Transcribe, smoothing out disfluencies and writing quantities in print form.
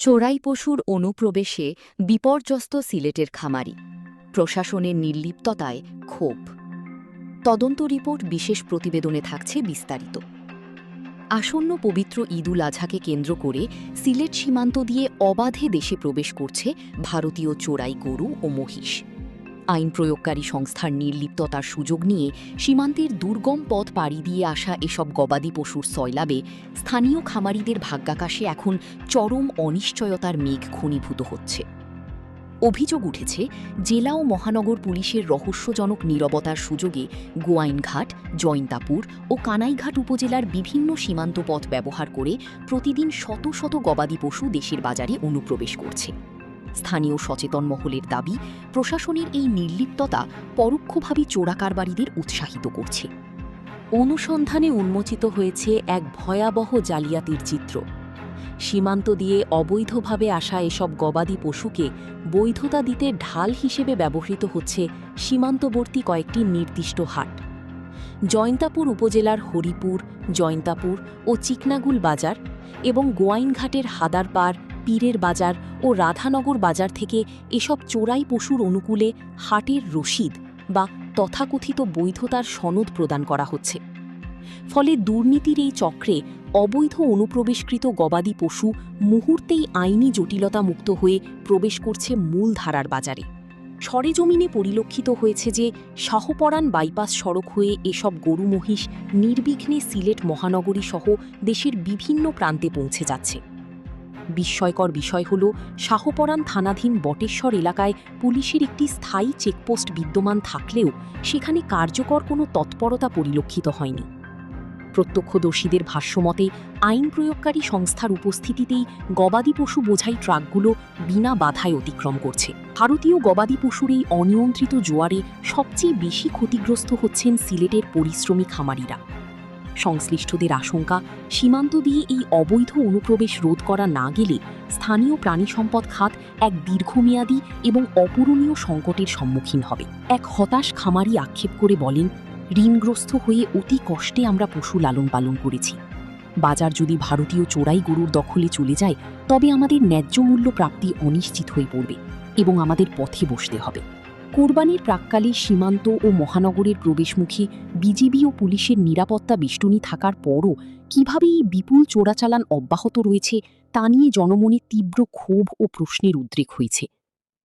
চোরাই পশুর অনুপ্রবেশে বিপর্যস্ত সিলেটের খামারি, প্রশাসনের নির্লিপ্ততায় ক্ষোভ। তদন্ত রিপোর্ট বিশেষ প্রতিবেদনে থাকছে বিস্তারিত। আসন্ন পবিত্র ঈদুল আজহাকে কেন্দ্র করে সিলেট সীমান্ত দিয়ে অবাধে দেশে প্রবেশ করছে ভারতীয় চোরাই গরু ও মহিষ। আইন প্রয়োগকারী সংস্থার নির্লিপ্ততার সুযোগ নিয়ে সীমান্তের দুর্গম পথ পাড়ি দিয়ে আসা এসব গবাদি পশুর সয়লাবে স্থানীয় খামারিদের ভাগ্যাকাশে এখন চরম অনিশ্চয়তার মেঘ ঘনীভূত হচ্ছে। অভিযোগ উঠেছে, জেলা ও মহানগর পুলিশের রহস্যজনক নীরবতার সুযোগে গোয়াইনঘাট, জয়ন্তাপুর ও কানাইঘাট উপজেলার বিভিন্ন সীমান্ত পথ ব্যবহার করে প্রতিদিন শত শত গবাদি পশু দেশের বাজারে অনুপ্রবেশ করছে। স্থানীয় সচেতন মহলের দাবি, প্রশাসনের এই নির্লিপ্ততা পরোক্ষভাবে চোরাকারবারিদের উৎসাহিত করছে। অনুসন্ধানে উন্মোচিত হয়েছে এক ভয়াবহ জালিয়াতির চিত্র। সীমান্ত দিয়ে অবৈধভাবে আসা এসব গবাদি পশুকে বৈধতা দিতে ঢাল হিসেবে ব্যবহৃত হচ্ছে সীমান্তবর্তী কয়েকটি নির্দিষ্ট হাট। জয়ন্তাপুর উপজেলার হরিপুর, জয়ন্তাপুর ও চিকনাগুল বাজার এবং গোয়াইনঘাটের হাদারপাড়, পীরের বাজার ও রাধানগর বাজার থেকে এসব চোরাই পশুর অনুকূলে হাটের রসিদ বা তথাকথিত বৈধতার সনদ প্রদান করা হচ্ছে। ফলে দুর্নীতির এই চক্রে অবৈধ অনুপ্রবেশকৃত গবাদি পশু মুহূর্তেই আইনি জটিলতা মুক্ত হয়ে প্রবেশ করছে মূলধারার বাজারে। সরেজমিনে পরিলক্ষিত হয়েছে যে শাহপরান বাইপাস সড়ক হয়ে এসব গরু মহিষ নির্বিঘ্নে সিলেট মহানগরী সহ দেশের বিভিন্ন প্রান্তে পৌঁছে যাচ্ছে। বিস্ময়কর বিষয় হল, শাহপরান থানাধীন বটেশ্বর এলাকায় পুলিশের একটি স্থায়ী চেকপোস্ট বিদ্যমান থাকলেও সেখানে কার্যকর কোনো তৎপরতা পরিলক্ষিত হয়নি। প্রত্যক্ষদর্শীদের ভাষ্যমতে আইন প্রয়োগকারী সংস্থার উপস্থিতিতেই গবাদি পশু বোঝাই ট্রাকগুলো বিনা বাধায় অতিক্রম করছে। ভারতীয় গবাদি পশুর এই অনিয়ন্ত্রিত জোয়ারে সবচেয়ে বেশি ক্ষতিগ্রস্ত হচ্ছেন সিলেটের পরিশ্রমী খামারিরা। সংশ্লিষ্টদের আশঙ্কা, সীমান্ত দিয়ে এই অবৈধ অনুপ্রবেশ রোধ করা না গেলে স্থানীয় প্রাণিসম্পদ খাত এক দীর্ঘমেয়াদী এবং অপূরণীয় সংকটের সম্মুখীন হবে। এক হতাশ খামারি আক্ষেপ করে বলেন, ঋণগ্রস্ত হয়ে অতি কষ্টে আমরা পশু লালন পালন করেছি। বাজার যদি ভারতীয় চোরাই গরুর দখলে চলে যায়, তবে আমাদের ন্যায্য মূল্য প্রাপ্তি অনিশ্চিত হয়ে পড়বে এবং আমাদের পথে বসতে হবে। কোরবানির প্রাক্কালে সীমান্ত ও মহানগরের প্রবেশমুখী বিজিবি ও পুলিশের নিরাপত্তা বেষ্টনী থাকার পরও কিভাবে এই বিপুল চোরাচালান অব্যাহত রয়েছে তা নিয়ে জনমনে তীব্র ক্ষোভ ও প্রশ্নের উদ্রেক হয়েছে।